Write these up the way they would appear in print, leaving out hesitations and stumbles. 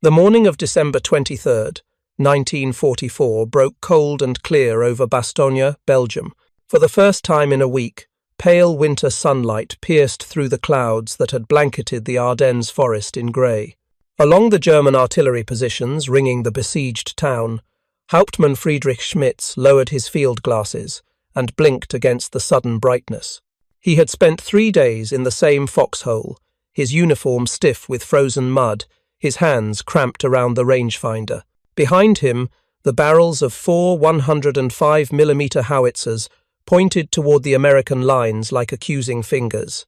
The morning of December 23rd, 1944 broke cold and clear over Bastogne, Belgium. For the first time in a week, pale winter sunlight pierced through the clouds that had blanketed the Ardennes forest in grey. Along the German artillery positions ringing the besieged town, Hauptmann Schmitz lowered his field glasses and blinked against the sudden brightness. He had spent 3 days in the same foxhole, his uniform stiff with frozen mud, his hands cramped around the rangefinder. Behind him, the barrels of 4 105mm howitzers pointed toward the American lines like accusing fingers.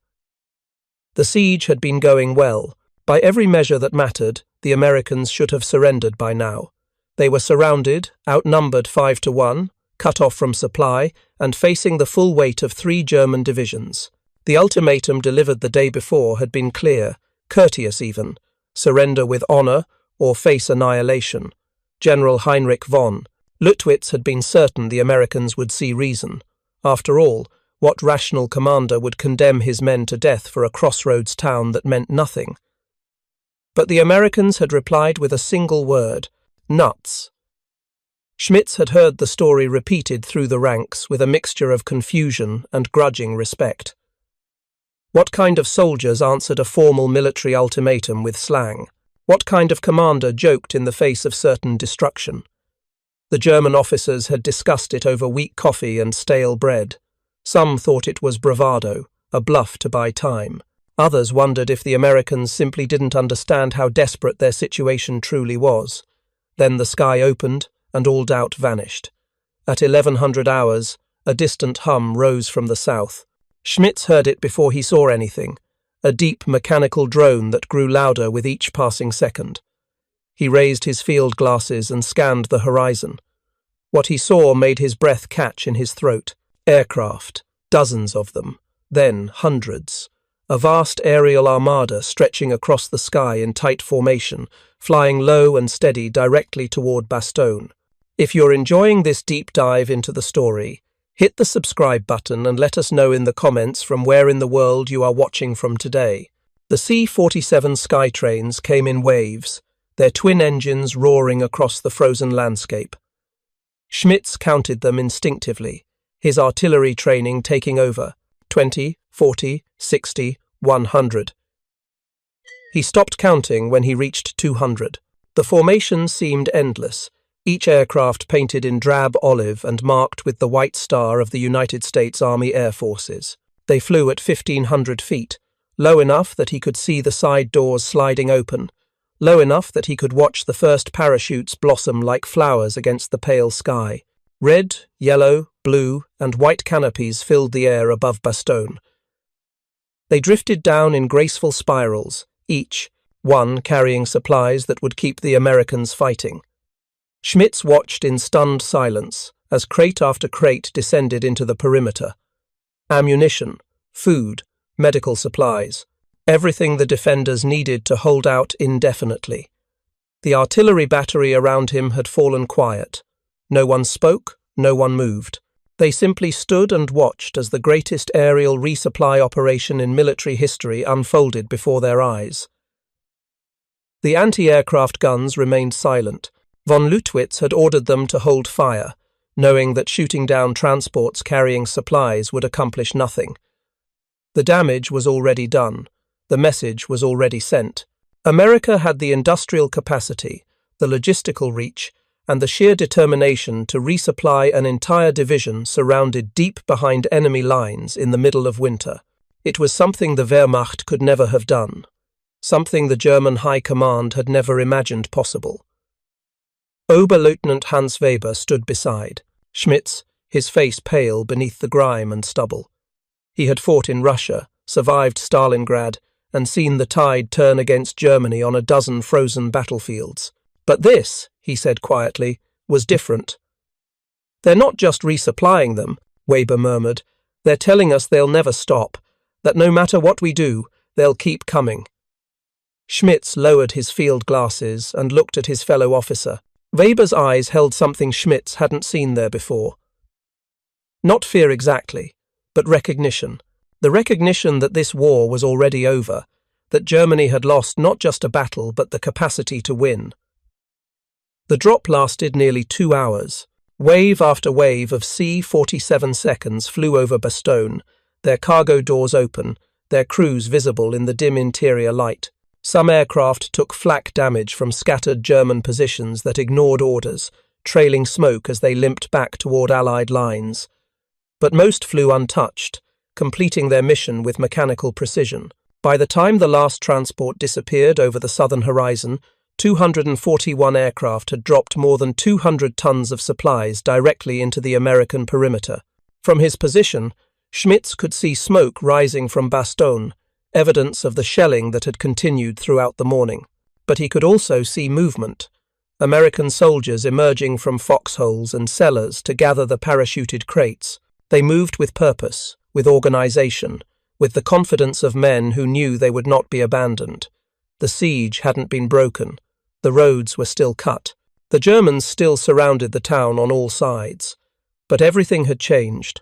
The siege had been going well. By every measure that mattered, the Americans should have surrendered by now. They were surrounded, outnumbered 5-1, cut off from supply, and facing the full weight of 3 German divisions. The ultimatum delivered the day before had been clear, courteous even: surrender with honor or face annihilation. General Heinrich von Lüttwitz had been certain the Americans would see reason. After all, what rational commander would condemn his men to death for a crossroads town that meant nothing? But the Americans had replied with a single word: nuts. Schmitz had heard the story repeated through the ranks with a mixture of confusion and grudging respect. What kind of soldiers answered a formal military ultimatum with slang? What kind of commander joked in the face of certain destruction? The German officers had discussed it over weak coffee and stale bread. Some thought it was bravado, a bluff to buy time. Others wondered if the Americans simply didn't understand how desperate their situation truly was. Then the sky opened, and all doubt vanished. At 1100 hours, a distant hum rose from the south. Schmitz heard it before he saw anything, a deep mechanical drone that grew louder with each passing second. He raised his field glasses and scanned the horizon. What he saw made his breath catch in his throat. Aircraft, dozens of them, then hundreds. A vast aerial armada stretching across the sky in tight formation, flying low and steady directly toward Bastogne. If you're enjoying this deep dive into the story, hit the subscribe button and let us know in the comments from where in the world you are watching from today. The C-47 Skytrains came in waves, their twin engines roaring across the frozen landscape. Schmitz counted them instinctively, his artillery training taking over: 20, 40, 60, 100. He stopped counting when he reached 200. The formation seemed endless, each aircraft painted in drab olive and marked with the white star of the United States Army Air Forces. They flew at 1,500 feet, low enough that he could see the side doors sliding open, low enough that he could watch the first parachutes blossom like flowers against the pale sky. Red, yellow, blue, and white canopies filled the air above Bastogne. They drifted down in graceful spirals, each one carrying supplies that would keep the Americans fighting. Schmitz watched in stunned silence as crate after crate descended into the perimeter. Ammunition, food, medical supplies, everything the defenders needed to hold out indefinitely. The artillery battery around him had fallen quiet. No one spoke, no one moved. They simply stood and watched as the greatest aerial resupply operation in military history unfolded before their eyes. The anti-aircraft guns remained silent. Von Lüttwitz had ordered them to hold fire, knowing that shooting down transports carrying supplies would accomplish nothing. The damage was already done. The message was already sent. America had the industrial capacity, the logistical reach, and the sheer determination to resupply an entire division surrounded deep behind enemy lines in the middle of winter. It was something the Wehrmacht could never have done, something the German High Command had never imagined possible. Oberleutnant Hans Weber stood beside Schmitz, his face pale beneath the grime and stubble. He had fought in Russia, survived Stalingrad, and seen the tide turn against Germany on a dozen frozen battlefields. But this, he said quietly, was different. "They're not just resupplying them," Weber murmured. "They're telling us they'll never stop, that no matter what we do, they'll keep coming." Schmitz lowered his field glasses and looked at his fellow officer. Weber's eyes held something Schmitz hadn't seen there before. Not fear exactly, but recognition. The recognition that this war was already over, that Germany had lost not just a battle but the capacity to win. The drop lasted nearly 2 hours. Wave after wave of C-47s flew over Bastogne, their cargo doors open, their crews visible in the dim interior light. Some aircraft took flak damage from scattered German positions that ignored orders, trailing smoke as they limped back toward Allied lines. But most flew untouched, completing their mission with mechanical precision. By the time the last transport disappeared over the southern horizon, 241 aircraft had dropped more than 200 tons of supplies directly into the American perimeter. From his position, Schmitz could see smoke rising from Bastogne, evidence of the shelling that had continued throughout the morning. But he could also see movement. American soldiers emerging from foxholes and cellars to gather the parachuted crates. They moved with purpose, with organization, with the confidence of men who knew they would not be abandoned. The siege hadn't been broken. The roads were still cut. The Germans still surrounded the town on all sides. But everything had changed.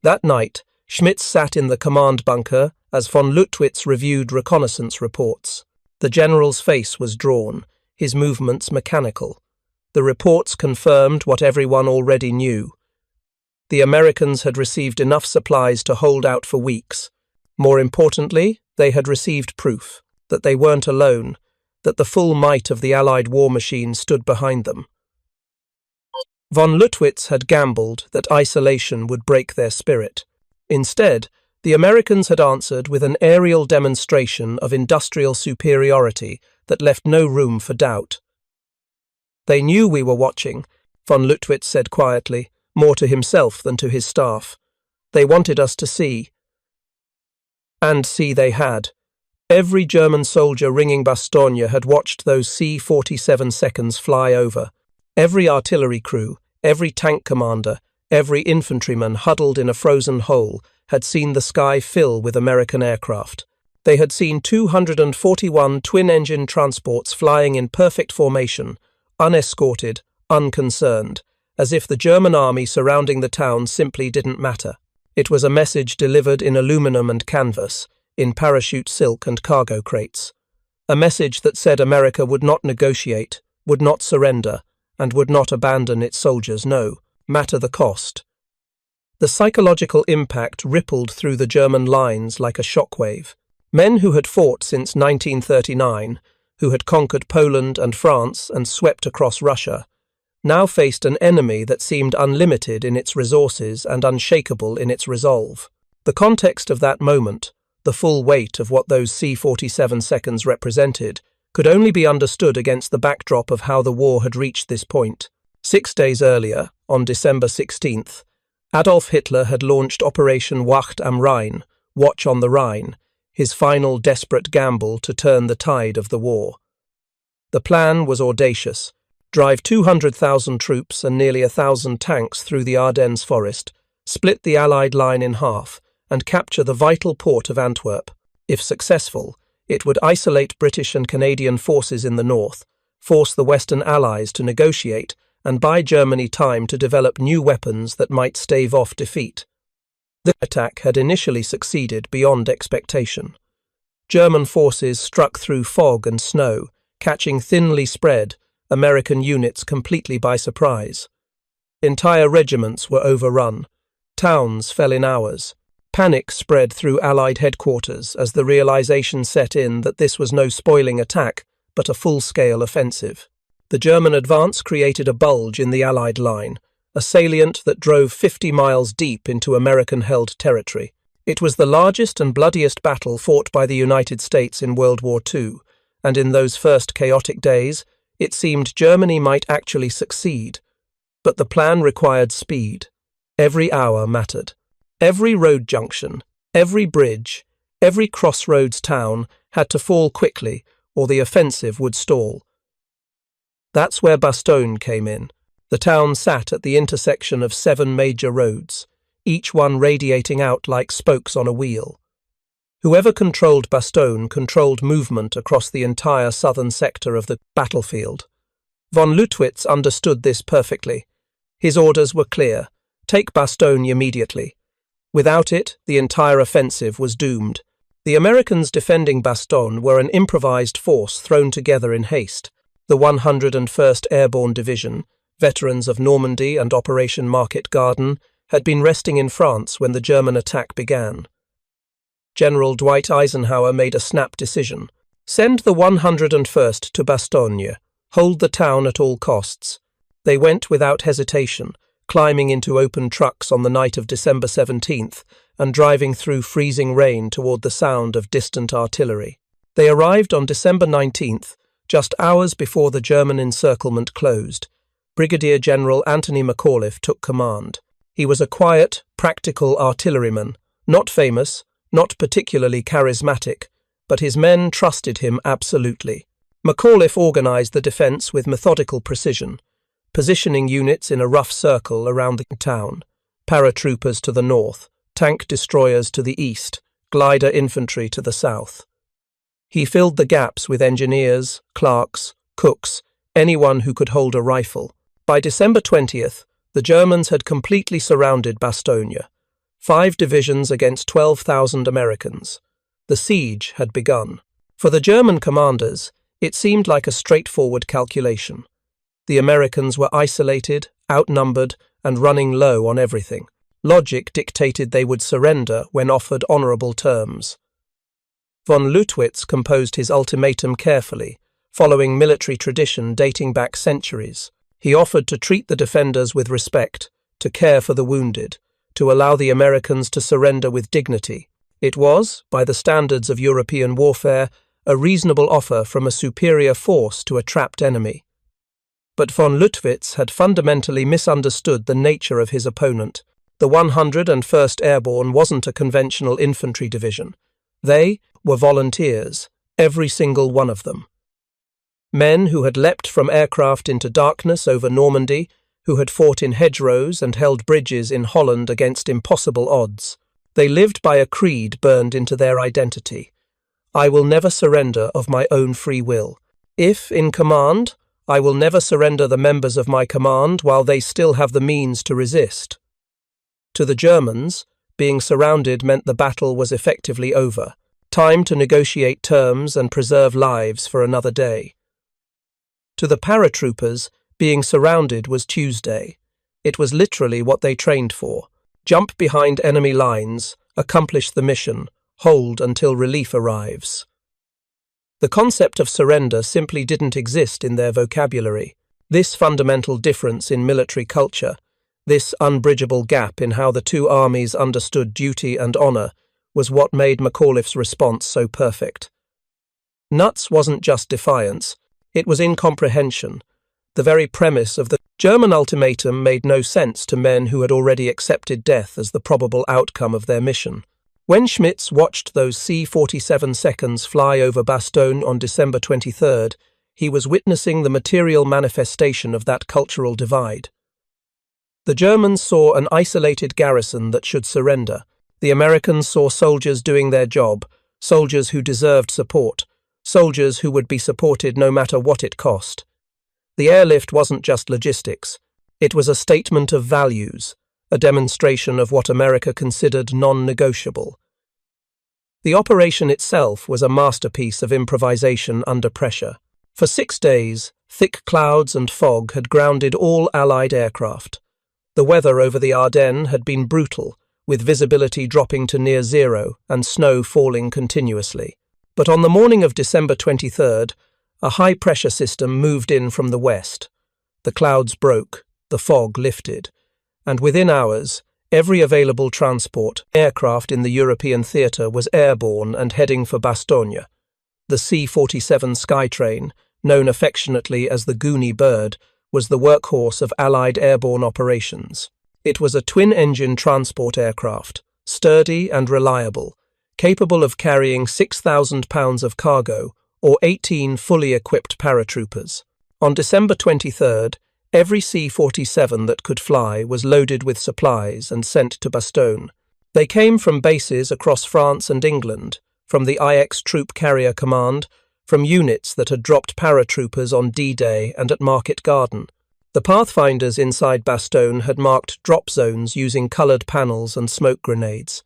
That night, Schmitz sat in the command bunker as von Lüttwitz reviewed reconnaissance reports. The general's face was drawn, his movements mechanical. The reports confirmed what everyone already knew. The Americans had received enough supplies to hold out for weeks. More importantly, they had received proof that they weren't alone, that the full might of the Allied war machine stood behind them. Von Lüttwitz had gambled that isolation would break their spirit. Instead, the Americans had answered with an aerial demonstration of industrial superiority that left no room for doubt. "They knew we were watching," von Lüttwitz said quietly, more to himself than to his staff. "They wanted us to see." And see they had. Every German soldier ringing Bastogne had watched those C-47s fly over. Every artillery crew, every tank commander, every infantryman huddled in a frozen hole had seen the sky fill with American aircraft. They had seen 241 twin-engine transports flying in perfect formation, unescorted, unconcerned, as if the German army surrounding the town simply didn't matter. It was a message delivered in aluminum and canvas, in parachute silk and cargo crates. A message that said America would not negotiate, would not surrender, and would not abandon its soldiers, no, matter the cost. The psychological impact rippled through the German lines like a shockwave. Men who had fought since 1939, who had conquered Poland and France and swept across Russia, now faced an enemy that seemed unlimited in its resources and unshakable in its resolve. The context of that moment, the full weight of what those C-47s represented, could only be understood against the backdrop of how the war had reached this point. 6 days earlier, on December 16th, Adolf Hitler had launched Operation Wacht am Rhein, Watch on the Rhine, his final desperate gamble to turn the tide of the war. The plan was audacious: drive 200,000 troops and nearly 1,000 tanks through the Ardennes forest, split the Allied line in half, and capture the vital port of Antwerp. If successful, it would isolate British and Canadian forces in the north, force the Western Allies to negotiate, and buy Germany time to develop new weapons that might stave off defeat. The attack had initially succeeded beyond expectation. German forces struck through fog and snow, catching thinly spread American units completely by surprise. Entire regiments were overrun. Towns fell in hours. Panic spread through Allied headquarters as the realization set in that this was no spoiling attack, but a full-scale offensive. The German advance created a bulge in the Allied line, a salient that drove 50 miles deep into American-held territory. It was the largest and bloodiest battle fought by the United States in World War II, and in those first chaotic days, it seemed Germany might actually succeed. But the plan required speed. Every hour mattered. Every road junction, every bridge, every crossroads town had to fall quickly, or the offensive would stall. That's where Bastogne came in. The town sat at the intersection of 7 major roads, each one radiating out like spokes on a wheel. Whoever controlled Bastogne controlled movement across the entire southern sector of the battlefield. Von Lüttwitz understood this perfectly. His orders were clear: take Bastogne immediately. Without it, the entire offensive was doomed. The Americans defending Bastogne were an improvised force thrown together in haste. The 101st Airborne Division, veterans of Normandy and Operation Market Garden, had been resting in France when the German attack began. General Dwight Eisenhower made a snap decision. Send the 101st to Bastogne. Hold the town at all costs. They went without hesitation, climbing into open trucks on the night of December 17th and driving through freezing rain toward the sound of distant artillery. They arrived on December 19th, just hours before the German encirclement closed. Brigadier General Anthony McAuliffe took command. He was a quiet, practical artilleryman, not famous, not particularly charismatic, but his men trusted him absolutely. McAuliffe organized the defense with methodical precision, positioning units in a rough circle around the town, paratroopers to the north, tank destroyers to the east, glider infantry to the south. He filled the gaps with engineers, clerks, cooks, anyone who could hold a rifle. By December 20th, the Germans had completely surrounded Bastogne, 5 divisions against 12,000 Americans. The siege had begun. For the German commanders, it seemed like a straightforward calculation. The Americans were isolated, outnumbered, and running low on everything. Logic dictated they would surrender when offered honorable terms. Von Lüttwitz composed his ultimatum carefully, following military tradition dating back centuries. He offered to treat the defenders with respect, to care for the wounded, to allow the Americans to surrender with dignity. It was, by the standards of European warfare, a reasonable offer from a superior force to a trapped enemy. But von Lüttwitz had fundamentally misunderstood the nature of his opponent. The 101st Airborne wasn't a conventional infantry division. They were volunteers, every single one of them. Men who had leapt from aircraft into darkness over Normandy, who had fought in hedgerows and held bridges in Holland against impossible odds. They lived by a creed burned into their identity. I will never surrender of my own free will. If in command, I will never surrender the members of my command while they still have the means to resist. To the Germans, being surrounded meant the battle was effectively over. Time to negotiate terms and preserve lives for another day. To the paratroopers, being surrounded was Tuesday. It was literally what they trained for. Jump behind enemy lines, accomplish the mission, hold until relief arrives. The concept of surrender simply didn't exist in their vocabulary. This fundamental difference in military culture, this unbridgeable gap in how the two armies understood duty and honor, was what made McAuliffe's response so perfect. Nuts wasn't just defiance, it was incomprehension. The very premise of the German ultimatum made no sense to men who had already accepted death as the probable outcome of their mission. When Schmitz watched those C-47 seconds fly over Bastogne on December 23rd, he was witnessing the material manifestation of that cultural divide. The Germans saw an isolated garrison that should surrender. The Americans saw soldiers doing their job, soldiers who deserved support, soldiers who would be supported no matter what it cost. The airlift wasn't just logistics. It was a statement of values, a demonstration of what America considered non-negotiable. The operation itself was a masterpiece of improvisation under pressure. For 6 days, thick clouds and fog had grounded all Allied aircraft. The weather over the Ardennes had been brutal, with visibility dropping to near zero and snow falling continuously. But on the morning of December 23rd, a high-pressure system moved in from the west. The clouds broke, the fog lifted, and within hours, every available transport aircraft in the European theatre was airborne and heading for Bastogne. The C-47 Skytrain, known affectionately as the Goonie Bird, was the workhorse of Allied airborne operations. It was a twin-engine transport aircraft, sturdy and reliable, capable of carrying 6,000 pounds of cargo or 18 fully equipped paratroopers. On December 23rd, every C-47 that could fly was loaded with supplies and sent to Bastogne. They came from bases across France and England, from the IX Troop Carrier Command, from units that had dropped paratroopers on D-Day and at Market Garden. The pathfinders inside Bastogne had marked drop zones using coloured panels and smoke grenades.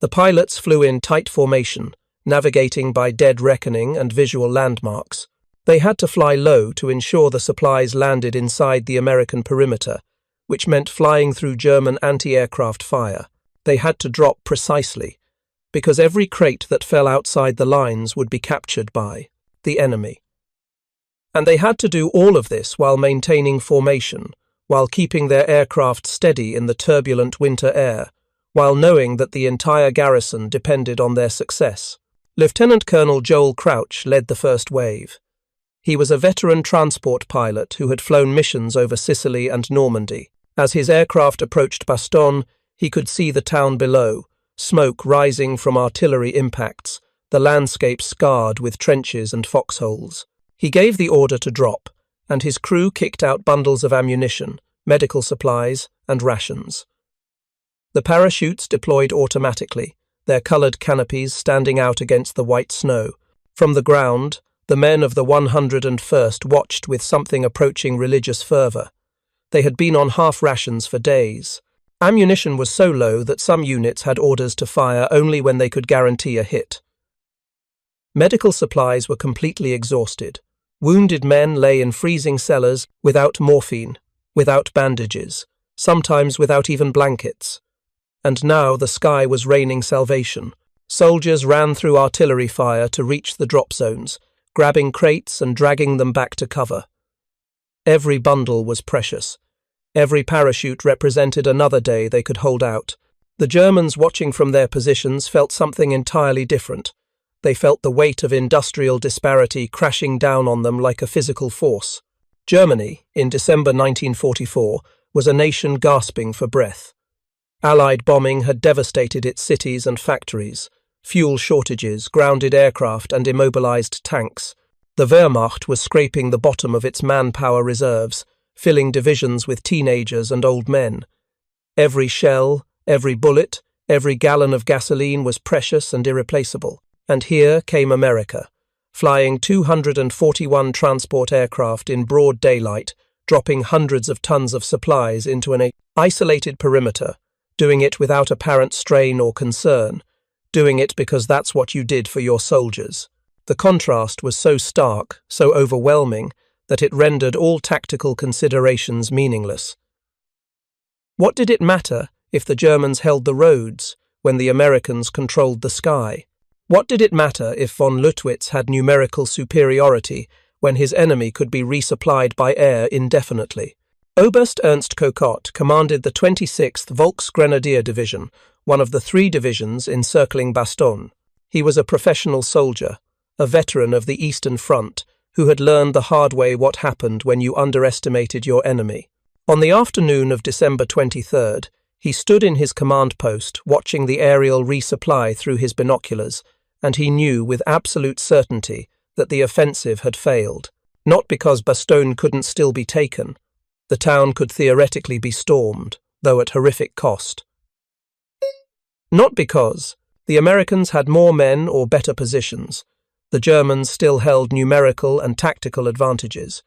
The pilots flew in tight formation, navigating by dead reckoning and visual landmarks. They had to fly low to ensure the supplies landed inside the American perimeter, which meant flying through German anti-aircraft fire. They had to drop precisely, because every crate that fell outside the lines would be captured by the enemy. And they had to do all of this while maintaining formation, while keeping their aircraft steady in the turbulent winter air, while knowing that the entire garrison depended on their success. Lieutenant Colonel Joel Crouch led the first wave. He was a veteran transport pilot who had flown missions over Sicily and Normandy. As his aircraft approached Bastogne, he could see the town below, smoke rising from artillery impacts, the landscape scarred with trenches and foxholes. He gave the order to drop, and his crew kicked out bundles of ammunition, medical supplies, and rations. The parachutes deployed automatically, their coloured canopies standing out against the white snow. From the ground, the men of the 101st watched with something approaching religious fervour. They had been on half rations for days. Ammunition was so low that some units had orders to fire only when they could guarantee a hit. Medical supplies were completely exhausted. Wounded men lay in freezing cellars without morphine, without bandages, sometimes without even blankets. And now the sky was raining salvation. Soldiers ran through artillery fire to reach the drop zones, grabbing crates and dragging them back to cover. Every bundle was precious. Every parachute represented another day they could hold out. The Germans watching from their positions felt something entirely different. They felt the weight of industrial disparity crashing down on them like a physical force. Germany, in December 1944, was a nation gasping for breath. Allied bombing had devastated its cities and factories. Fuel shortages, grounded aircraft and immobilized tanks. The Wehrmacht was scraping the bottom of its manpower reserves, filling divisions with teenagers and old men. Every shell, every bullet, every gallon of gasoline was precious and irreplaceable. And here came America, flying 241 transport aircraft in broad daylight, dropping hundreds of tons of supplies into an isolated perimeter, doing it without apparent strain or concern, doing it because that's what you did for your soldiers. The contrast was so stark, so overwhelming, that it rendered all tactical considerations meaningless. What did it matter if the Germans held the roads when the Americans controlled the sky? What did it matter if von Lüttwitz had numerical superiority when his enemy could be resupplied by air indefinitely? Oberst Ernst Kokott commanded the 26th Volksgrenadier Division, one of the 3 divisions encircling Bastogne. He was a professional soldier, a veteran of the Eastern Front, who had learned the hard way what happened when you underestimated your enemy. On the afternoon of December 23rd, he stood in his command post watching the aerial resupply through his binoculars, and he knew with absolute certainty that the offensive had failed. Not because Bastogne couldn't still be taken. The town could theoretically be stormed, though at horrific cost. Not because the Americans had more men or better positions. The Germans still held numerical and tactical advantages.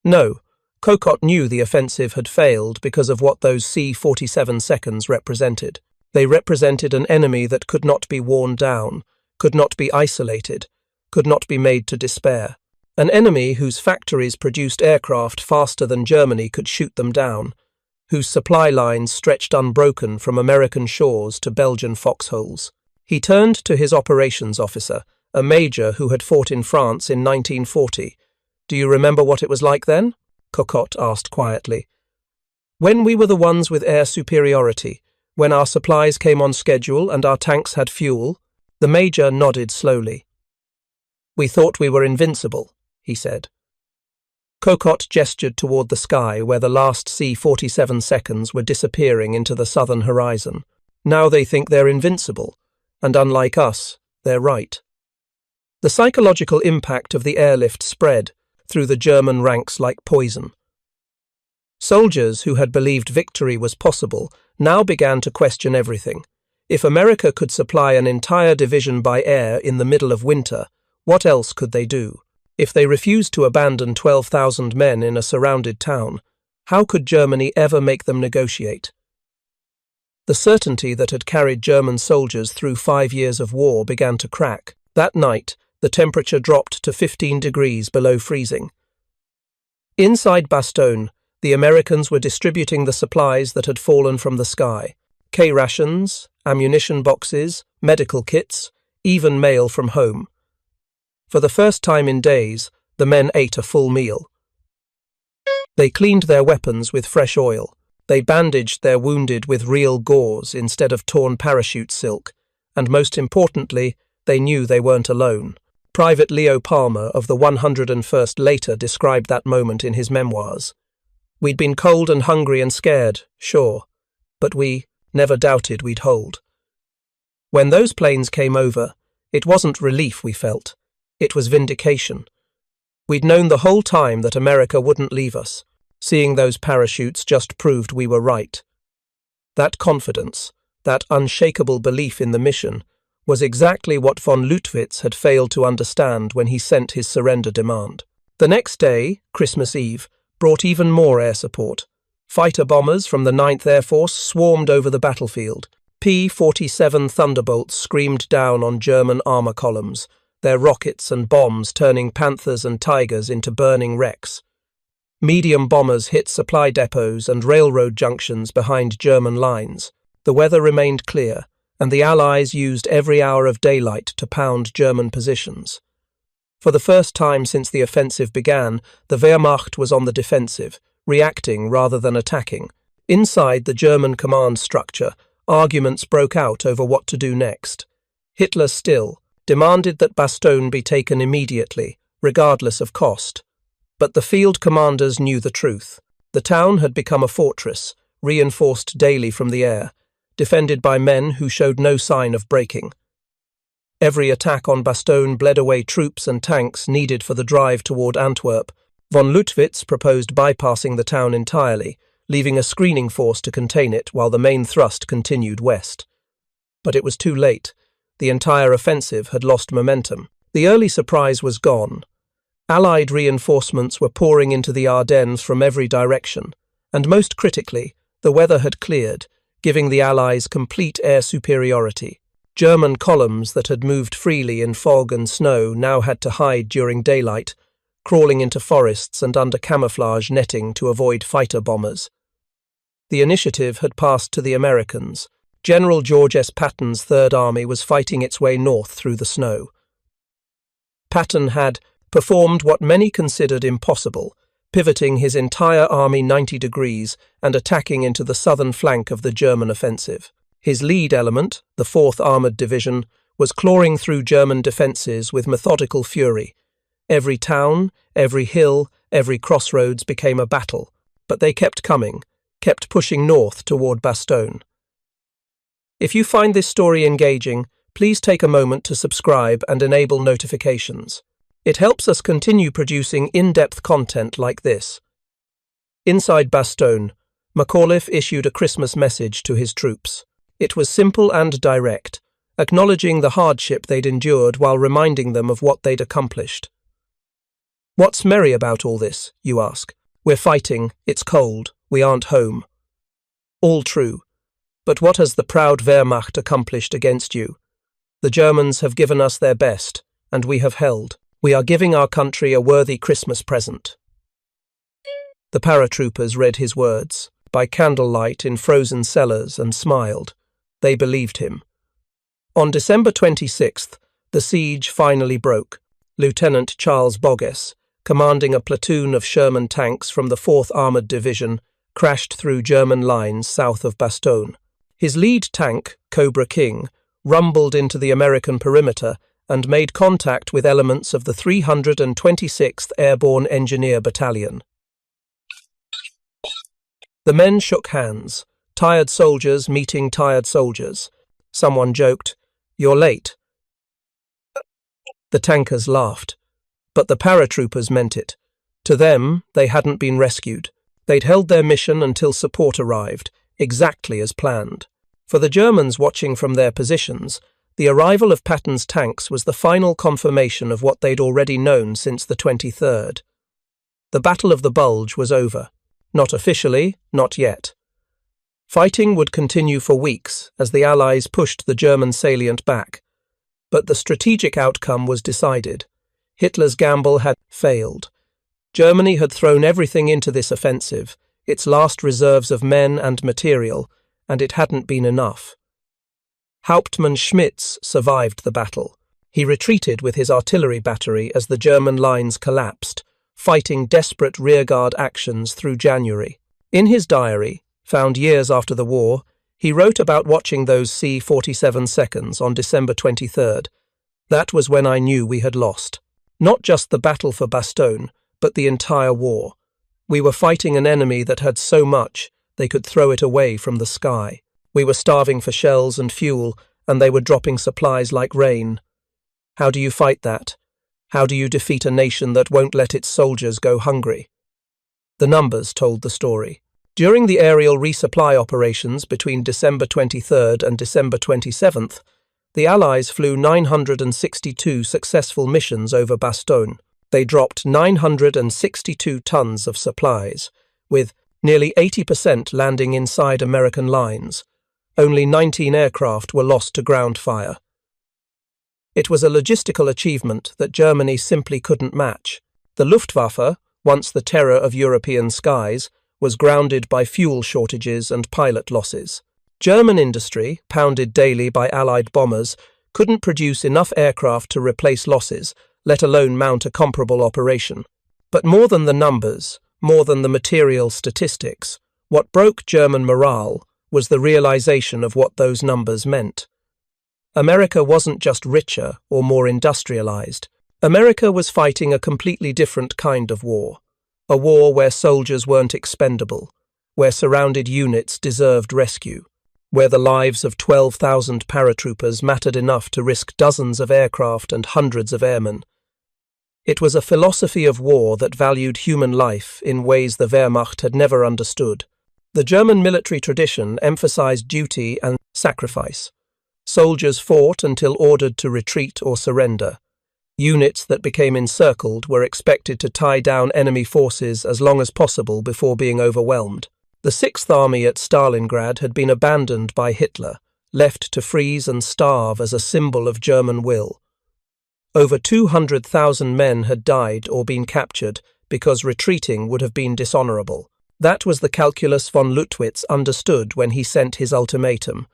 No, Kokott knew the offensive had failed because of what those C-47 seconds represented. They represented an enemy that could not be worn down, could not be isolated, could not be made to despair. An enemy whose factories produced aircraft faster than Germany could shoot them down, whose supply lines stretched unbroken from American shores to Belgian foxholes. He turned to his operations officer, a major who had fought in France in 1940. "Do you remember what it was like then?" Kokott asked quietly. "When we were the ones with air superiority, when our supplies came on schedule and our tanks had fuel?" The major nodded slowly. "We thought we were invincible," he said. Kokott gestured toward the sky where the last C-47 seconds were disappearing into the southern horizon. "Now they think they're invincible, and unlike us, they're right." The psychological impact of the airlift spread through the German ranks like poison. Soldiers who had believed victory was possible now began to question everything. If America could supply an entire division by air in the middle of winter, what else could they do? If they refused to abandon 12,000 men in a surrounded town, how could Germany ever make them negotiate? The certainty that had carried German soldiers through 5 years of war began to crack. That night, the temperature dropped to 15 degrees below freezing. Inside Bastogne, the Americans were distributing the supplies that had fallen from the sky. K-rations, ammunition boxes, medical kits, even mail from home. For the first time in days, the men ate a full meal. They cleaned their weapons with fresh oil. They bandaged their wounded with real gauze instead of torn parachute silk. And most importantly, they knew they weren't alone. Private Leo Palmer of the 101st later described that moment in his memoirs. "We'd been cold and hungry and scared, sure, but we never doubted we'd hold." When those planes came over, it wasn't relief we felt. It was vindication. We'd known the whole time that America wouldn't leave us. Seeing those parachutes just proved we were right. That confidence, that unshakable belief in the mission, was exactly what von Lüttwitz had failed to understand when he sent his surrender demand. The next day, Christmas Eve, brought even more air support. Fighter bombers from the 9th Air Force swarmed over the battlefield. P-47 Thunderbolts screamed down on German armor columns, their rockets and bombs turning Panthers and Tigers into burning wrecks. Medium bombers hit supply depots and railroad junctions behind German lines. The weather remained clear, and the Allies used every hour of daylight to pound German positions. For the first time since the offensive began, the Wehrmacht was on the defensive, reacting rather than attacking. Inside the German command structure, arguments broke out over what to do next. Hitler still demanded that Bastogne be taken immediately, regardless of cost. But the field commanders knew the truth. The town had become a fortress, reinforced daily from the air, defended by men who showed no sign of breaking. Every attack on Bastogne bled away troops and tanks needed for the drive toward Antwerp. Von Lüttwitz proposed bypassing the town entirely, leaving a screening force to contain it while the main thrust continued west. But it was too late. The entire offensive had lost momentum. The early surprise was gone. Allied reinforcements were pouring into the Ardennes from every direction, and most critically, the weather had cleared, giving the Allies complete air superiority. German columns that had moved freely in fog and snow now had to hide during daylight, crawling into forests and under camouflage netting to avoid fighter bombers. The initiative had passed to the Americans. General George S. Patton's Third Army was fighting its way north through the snow. Patton had performed what many considered impossible, pivoting his entire army 90 degrees and attacking into the southern flank of the German offensive. His lead element, the 4th Armoured Division, was clawing through German defences with methodical fury. Every town, every hill, every crossroads became a battle, but they kept coming, kept pushing north toward Bastogne. If you find this story engaging, please take a moment to subscribe and enable notifications. It helps us continue producing in-depth content like this. Inside Bastogne, McAuliffe issued a Christmas message to his troops. It was simple and direct, acknowledging the hardship they'd endured while reminding them of what they'd accomplished. What's merry about all this, you ask? We're fighting, it's cold, we aren't home. All true. But what has the proud Wehrmacht accomplished against you? The Germans have given us their best, and we have held. We are giving our country a worthy Christmas present. The paratroopers read his words, by candlelight in frozen cellars, and smiled. They believed him. On December 26th, the siege finally broke. Lieutenant Charles Boggess, commanding a platoon of Sherman tanks from the 4th Armoured Division, crashed through German lines south of Bastogne. His lead tank, Cobra King, rumbled into the American perimeter and made contact with elements of the 326th Airborne Engineer Battalion. The men shook hands, tired soldiers meeting tired soldiers. Someone joked, "You're late." The tankers laughed, but the paratroopers meant it. To them, they hadn't been rescued. They'd held their mission until support arrived, exactly as planned. For the Germans watching from their positions, the arrival of Patton's tanks was the final confirmation of what they'd already known since the 23rd. The Battle of the Bulge was over. Not officially, not yet. Fighting would continue for weeks as the Allies pushed the German salient back. But the strategic outcome was decided. Hitler's gamble had failed. Germany had thrown everything into this offensive, its last reserves of men and material, and it hadn't been enough. Hauptmann Schmitz survived the battle. He retreated with his artillery battery as the German lines collapsed, fighting desperate rearguard actions through January. In his diary, found years after the war, he wrote about watching those C-47 seconds on December 23rd. That was when I knew we had lost. Not just the battle for Bastogne, but the entire war. We were fighting an enemy that had so much they could throw it away from the sky. We were starving for shells and fuel, and they were dropping supplies like rain. How do you fight that? How do you defeat a nation that won't let its soldiers go hungry? The numbers told the story. During the aerial resupply operations between December 23rd and December 27th, the Allies flew 962 successful missions over Bastogne. They dropped 962 tons of supplies, with nearly 80% landing inside American lines. Only 19 aircraft were lost to ground fire. It was a logistical achievement that Germany simply couldn't match. The Luftwaffe, once the terror of European skies, was grounded by fuel shortages and pilot losses. German industry, pounded daily by Allied bombers, couldn't produce enough aircraft to replace losses, let alone mount a comparable operation. But more than the numbers, more than the material statistics, what broke German morale was the realization of what those numbers meant. America wasn't just richer or more industrialized. America was fighting a completely different kind of war. A war where soldiers weren't expendable, where surrounded units deserved rescue, where the lives of 12,000 paratroopers mattered enough to risk dozens of aircraft and hundreds of airmen. It was a philosophy of war that valued human life in ways the Wehrmacht had never understood. The German military tradition emphasized duty and sacrifice. Soldiers fought until ordered to retreat or surrender. Units that became encircled were expected to tie down enemy forces as long as possible before being overwhelmed. The Sixth Army at Stalingrad had been abandoned by Hitler, left to freeze and starve as a symbol of German will. Over 200,000 men had died or been captured because retreating would have been dishonorable. That was the calculus von Lüttwitz understood when he sent his ultimatum: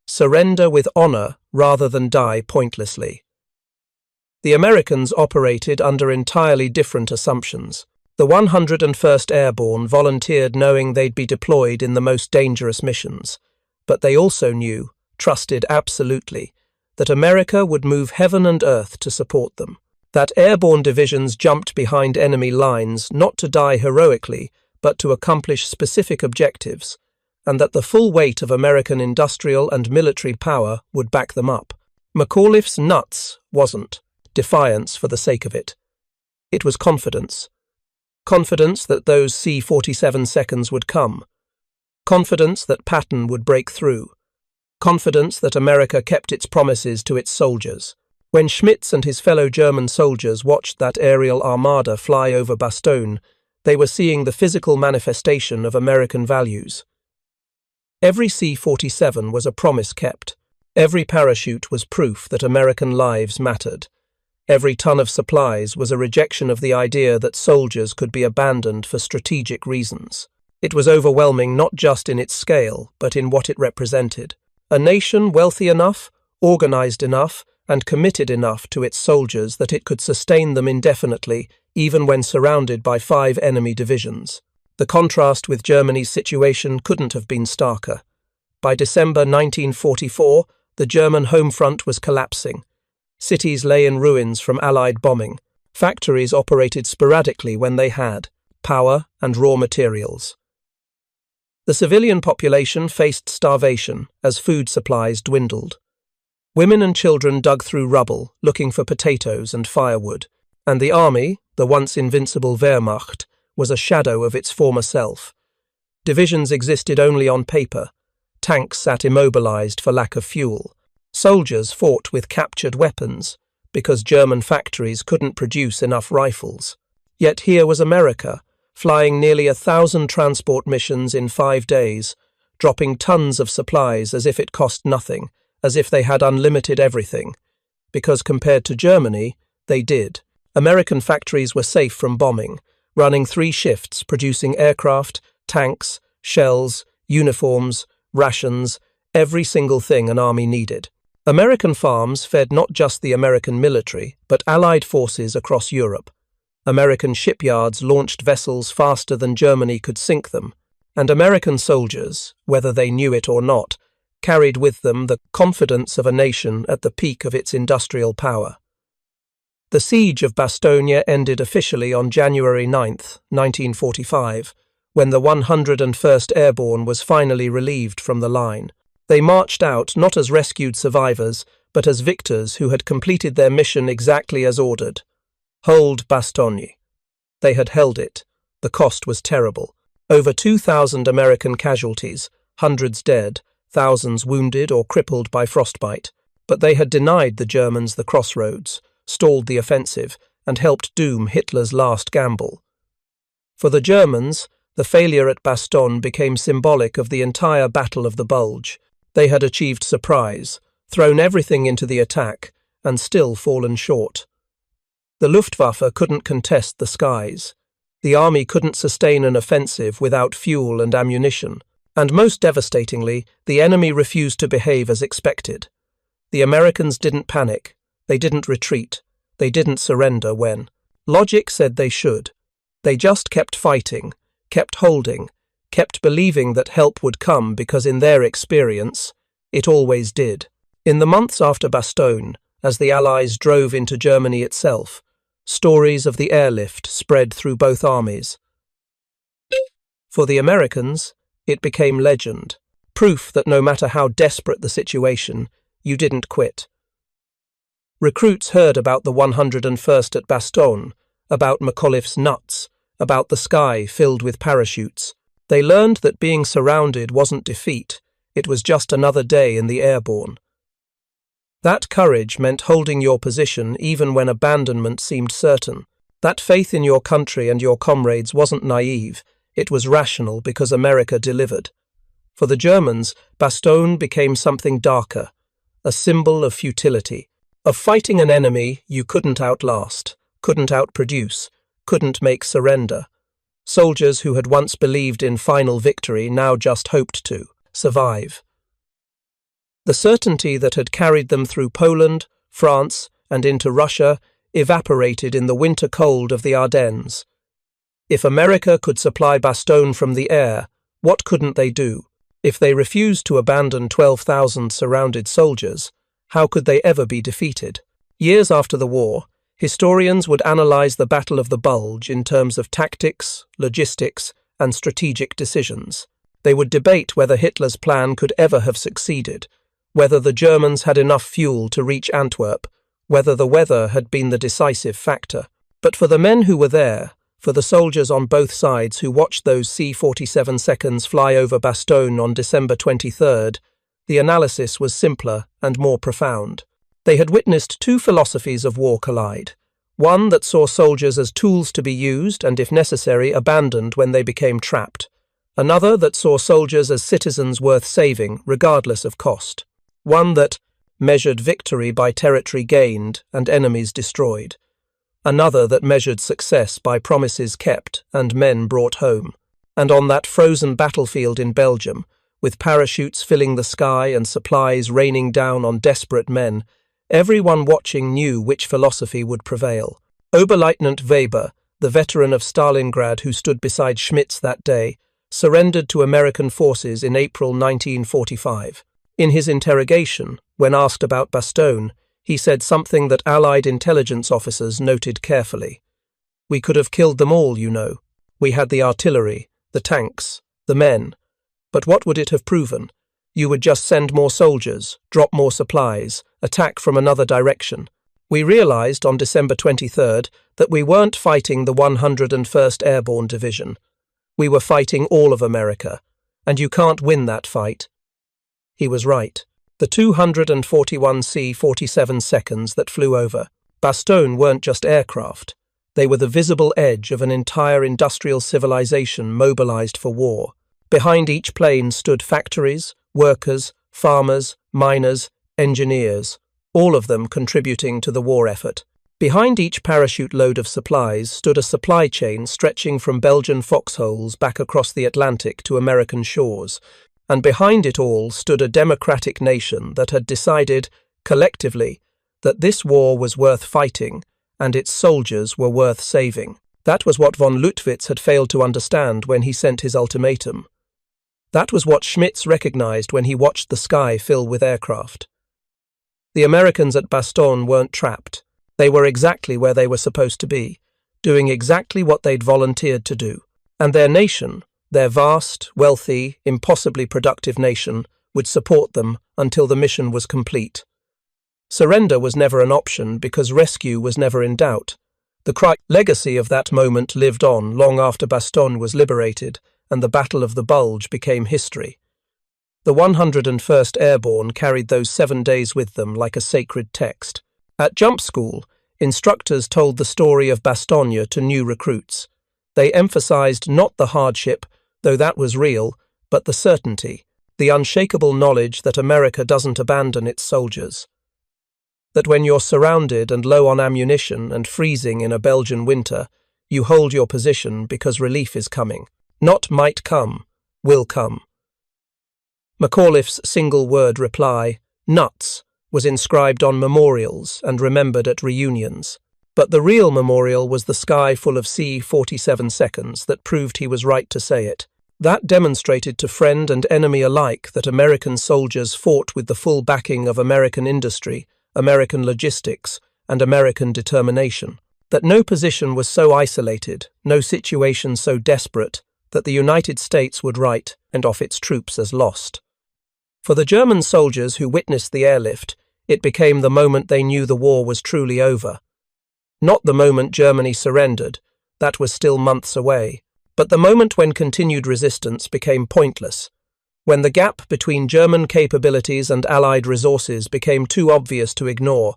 surrender with honor rather than die pointlessly. The Americans operated under entirely different assumptions. The 101st Airborne volunteered knowing they'd be deployed in the most dangerous missions, but they also knew, trusted absolutely, that America would move heaven and earth to support them. That airborne divisions jumped behind enemy lines not to die heroically, but to accomplish specific objectives, and that the full weight of American industrial and military power would back them up. McAuliffe's nuts wasn't defiance for the sake of it. It was confidence. Confidence that those C-47 seconds would come. Confidence that Patton would break through. Confidence that America kept its promises to its soldiers. When Schmitz and his fellow German soldiers watched that aerial armada fly over Bastogne, they were seeing the physical manifestation of American values. Every C-47 was a promise kept. Every parachute was proof that American lives mattered. Every ton of supplies was a rejection of the idea that soldiers could be abandoned for strategic reasons. It was overwhelming not just in its scale, but in what it represented. A nation wealthy enough, organized enough, and committed enough to its soldiers that it could sustain them indefinitely, even when surrounded by 5 enemy divisions. The contrast with Germany's situation couldn't have been starker. By December 1944, the German home front was collapsing. Cities lay in ruins from Allied bombing. Factories operated sporadically when they had power and raw materials. The civilian population faced starvation as food supplies dwindled. Women and children dug through rubble, looking for potatoes and firewood, and the army, the once invincible Wehrmacht, was a shadow of its former self. Divisions existed only on paper. Tanks sat immobilized for lack of fuel. Soldiers fought with captured weapons because German factories couldn't produce enough rifles. Yet here was America, flying nearly 1,000 transport missions in 5 days, dropping tons of supplies as if it cost nothing, as if they had unlimited everything. Because compared to Germany, they did. American factories were safe from bombing, running 3 shifts, producing aircraft, tanks, shells, uniforms, rations, every single thing an army needed. American farms fed not just the American military, but Allied forces across Europe. American shipyards launched vessels faster than Germany could sink them, and American soldiers, whether they knew it or not, carried with them the confidence of a nation at the peak of its industrial power. The siege of Bastogne ended officially on January 9, 1945, when the 101st Airborne was finally relieved from the line. They marched out not as rescued survivors, but as victors who had completed their mission exactly as ordered. Hold Bastogne. They had held it. The cost was terrible. Over 2,000 American casualties, hundreds dead, thousands wounded or crippled by frostbite. But they had denied the Germans the crossroads, stalled the offensive, and helped doom Hitler's last gamble. For the Germans, the failure at Bastogne became symbolic of the entire Battle of the Bulge. They had achieved surprise, thrown everything into the attack, and still fallen short. The Luftwaffe couldn't contest the skies. The army couldn't sustain an offensive without fuel and ammunition. And most devastatingly, the enemy refused to behave as expected. The Americans didn't panic. They didn't retreat. They didn't surrender when logic said they should. They just kept fighting, kept holding, kept believing that help would come because in their experience, it always did. In the months after Bastogne, as the Allies drove into Germany itself, stories of the airlift spread through both armies. For the Americans, it became legend, proof that no matter how desperate the situation, you didn't quit. Recruits heard about the 101st at Bastogne, about McAuliffe's nuts, about the sky filled with parachutes. They learned that being surrounded wasn't defeat, it was just another day in the airborne. That courage meant holding your position even when abandonment seemed certain. That faith in your country and your comrades wasn't naive, it was rational because America delivered. For the Germans, Bastogne became something darker, a symbol of futility, of fighting an enemy you couldn't outlast, couldn't outproduce, couldn't make surrender. Soldiers who had once believed in final victory now just hoped to survive. The certainty that had carried them through Poland, France, and into Russia evaporated in the winter cold of the Ardennes. If America could supply Bastogne from the air, what couldn't they do? If they refused to abandon 12,000 surrounded soldiers, how could they ever be defeated? Years after the war, historians would analyze the Battle of the Bulge in terms of tactics, logistics, and strategic decisions. They would debate whether Hitler's plan could ever have succeeded, whether the Germans had enough fuel to reach Antwerp, whether the weather had been the decisive factor. But for the men who were there, for the soldiers on both sides who watched those C-47 seconds fly over Bastogne on December 23rd, the analysis was simpler and more profound. They had witnessed 2 philosophies of war collide. One that saw soldiers as tools to be used and, if necessary, abandoned when they became trapped. Another that saw soldiers as citizens worth saving, regardless of cost. One that measured victory by territory gained and enemies destroyed. Another that measured success by promises kept and men brought home. And on that frozen battlefield in Belgium, with parachutes filling the sky and supplies raining down on desperate men, everyone watching knew which philosophy would prevail. Oberleutnant Weber, the veteran of Stalingrad who stood beside Schmitz that day, surrendered to American forces in April 1945. In his interrogation, when asked about Bastogne, he said something that Allied intelligence officers noted carefully. "We could have killed them all, you know. We had the artillery, the tanks, the men. But what would it have proven? You would just send more soldiers, drop more supplies, attack from another direction. We realized on December 23rd that we weren't fighting the 101st Airborne Division. We were fighting all of America, and you can't win that fight." He was right. The 241 C-47 seconds that flew over Bastogne weren't just aircraft. They were the visible edge of an entire industrial civilization mobilized for war. Behind each plane stood factories, workers, farmers, miners, engineers, all of them contributing to the war effort. Behind each parachute load of supplies stood a supply chain stretching from Belgian foxholes back across the Atlantic to American shores, and behind it all stood a democratic nation that had decided, collectively, that this war was worth fighting and its soldiers were worth saving. That was what von Lüttwitz had failed to understand when he sent his ultimatum. That was what Schmitz recognized when he watched the sky fill with aircraft. The Americans at Bastogne weren't trapped. They were exactly where they were supposed to be, doing exactly what they'd volunteered to do. And their nation, their vast, wealthy, impossibly productive nation, would support them until the mission was complete. Surrender was never an option because rescue was never in doubt. The legacy of that moment lived on long after Bastogne was liberated and the Battle of the Bulge became history. The 101st Airborne carried those 7 days with them like a sacred text. At jump school, instructors told the story of Bastogne to new recruits. They emphasized not the hardship, though that was real, but the certainty, the unshakable knowledge that America doesn't abandon its soldiers. That when you're surrounded and low on ammunition and freezing in a Belgian winter, you hold your position because relief is coming. Not might come, will come. McAuliffe's single-word reply, nuts, was inscribed on memorials and remembered at reunions. But the real memorial was the sky full of C-47 seconds that proved he was right to say it. That demonstrated to friend and enemy alike that American soldiers fought with the full backing of American industry, American logistics, and American determination. That no position was so isolated, no situation so desperate, that the United States would write and off its troops as lost. For the German soldiers who witnessed the airlift, it became the moment they knew the war was truly over. Not the moment Germany surrendered, that was still months away, but the moment when continued resistance became pointless, when the gap between German capabilities and Allied resources became too obvious to ignore.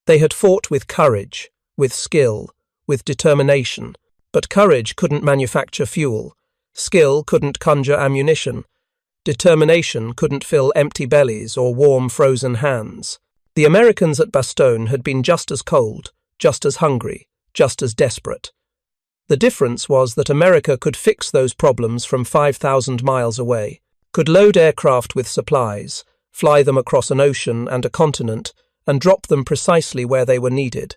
They had fought with courage, with skill, with determination, but courage couldn't manufacture fuel, skill couldn't conjure ammunition, determination couldn't fill empty bellies or warm frozen hands. The Americans at Bastogne had been just as cold, just as hungry, just as desperate. The difference was that America could fix those problems from 5,000 miles away, could load aircraft with supplies, fly them across an ocean and a continent, and drop them precisely where they were needed.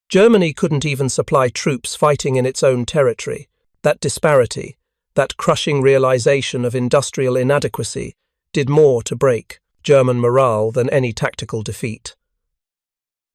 Germany couldn't even supply troops fighting in its own territory. That disparity, that crushing realization of industrial inadequacy, did more to break German morale than any tactical defeat.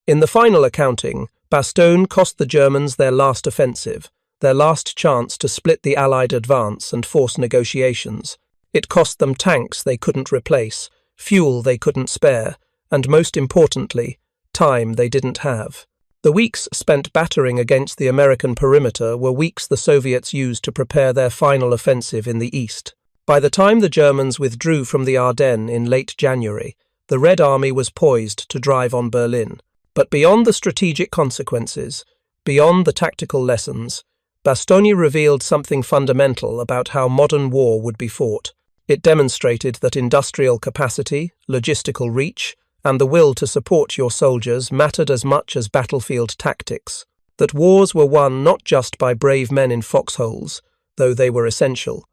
In the final accounting, Bastogne cost the Germans their last offensive, their last chance to split the Allied advance and force negotiations. It cost them tanks they couldn't replace, fuel they couldn't spare, and most importantly, time they didn't have. The weeks spent battering against the American perimeter were weeks the Soviets used to prepare their final offensive in the east. By the time the Germans withdrew from the Ardennes in late January, the Red Army was poised to drive on Berlin. But beyond the strategic consequences, beyond the tactical lessons, Bastogne revealed something fundamental about how modern war would be fought. It demonstrated that industrial capacity, logistical reach, and the will to support your soldiers mattered as much as battlefield tactics, that wars were won not just by brave men in foxholes, though they were essential,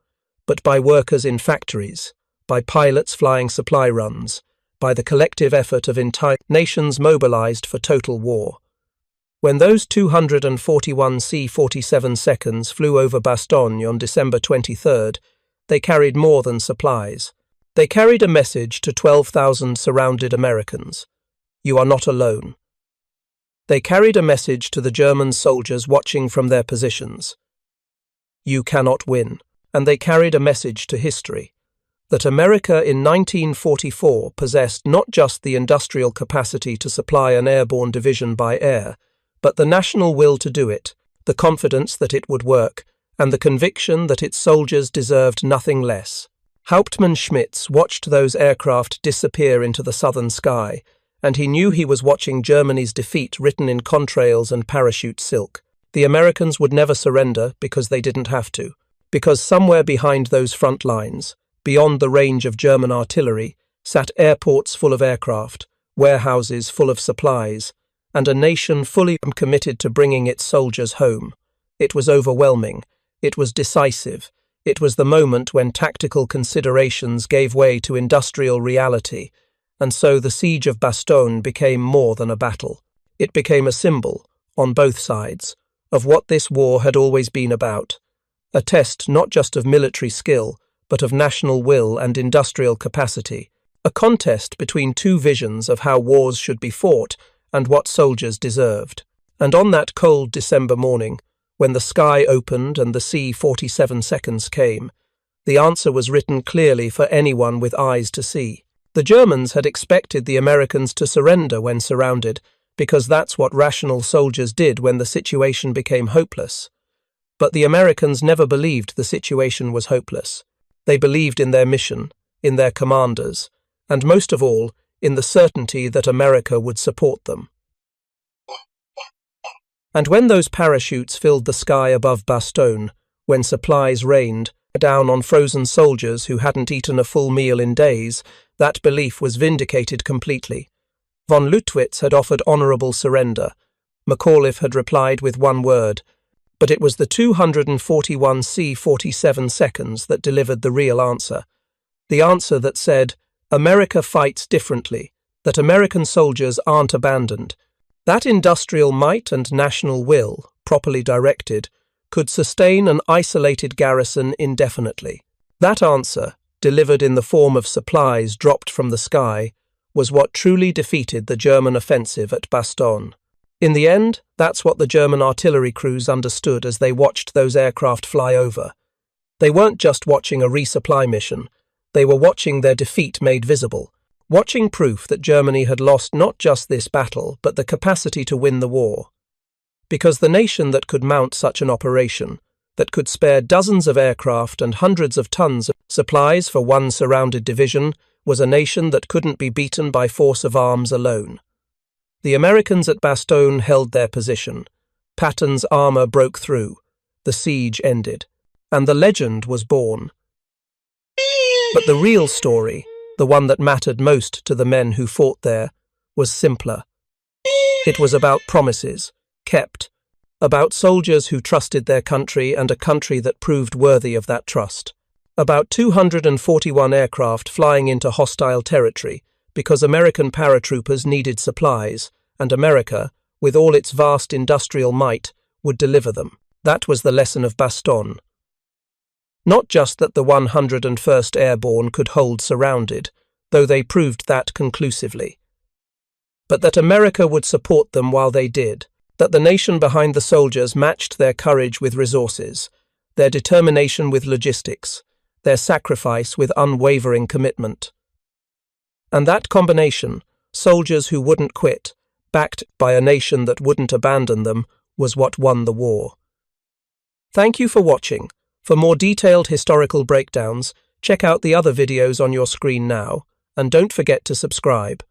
but by workers in factories, by pilots flying supply runs, by the collective effort of entire nations mobilized for total war. When those 241 C-47 seconds flew over Bastogne on December 23rd, they carried more than supplies. They carried a message to 12,000 surrounded Americans. You are not alone. They carried a message to the German soldiers watching from their positions. You cannot win. And they carried a message to history, that America in 1944 possessed not just the industrial capacity to supply an airborne division by air, but the national will to do it, the confidence that it would work, and the conviction that its soldiers deserved nothing less. Hauptmann Schmitz watched those aircraft disappear into the southern sky, and he knew he was watching Germany's defeat written in contrails and parachute silk. The Americans would never surrender because they didn't have to. Because somewhere behind those front lines, beyond the range of German artillery, sat airports full of aircraft, warehouses full of supplies, and a nation fully committed to bringing its soldiers home. It was overwhelming. It was decisive. It was the moment when tactical considerations gave way to industrial reality, and so the siege of Bastogne became more than a battle. It became a symbol, on both sides, of what this war had always been about. A test not just of military skill, but of national will and industrial capacity. A contest between two visions of how wars should be fought and what soldiers deserved. And on that cold December morning, when the sky opened and the C-47 seconds came, the answer was written clearly for anyone with eyes to see. The Germans had expected the Americans to surrender when surrounded, because that's what rational soldiers did when the situation became hopeless. But the Americans never believed the situation was hopeless. They believed in their mission, in their commanders, and most of all, in the certainty that America would support them. And when those parachutes filled the sky above Bastogne, when supplies rained down on frozen soldiers who hadn't eaten a full meal in days, that belief was vindicated completely. Von Lüttwitz had offered honourable surrender. McAuliffe had replied with one word, but it was the 241 C-47 seconds that delivered the real answer. The answer that said, America fights differently, that American soldiers aren't abandoned. That industrial might and national will, properly directed, could sustain an isolated garrison indefinitely. That answer, delivered in the form of supplies dropped from the sky, was what truly defeated the German offensive at Bastogne. In the end, that's what the German artillery crews understood as they watched those aircraft fly over. They weren't just watching a resupply mission, they were watching their defeat made visible, watching proof that Germany had lost not just this battle, but the capacity to win the war. Because the nation that could mount such an operation, that could spare dozens of aircraft and hundreds of tons of supplies for one surrounded division, was a nation that couldn't be beaten by force of arms alone. The Americans at Bastogne held their position. Patton's armour broke through. The siege ended. And the legend was born. But the real story, the one that mattered most to the men who fought there, was simpler. It was about promises, kept, about soldiers who trusted their country and a country that proved worthy of that trust. About 241 aircraft flying into hostile territory because American paratroopers needed supplies, and America, with all its vast industrial might, would deliver them. That was the lesson of Bastogne. Not just that the 101st Airborne could hold surrounded, though they proved that conclusively, but that America would support them while they did, that the nation behind the soldiers matched their courage with resources, their determination with logistics, their sacrifice with unwavering commitment. And that combination, soldiers who wouldn't quit, backed by a nation that wouldn't abandon them, was what won the war. Thank you for watching. For more detailed historical breakdowns, check out the other videos on your screen now, and don't forget to subscribe.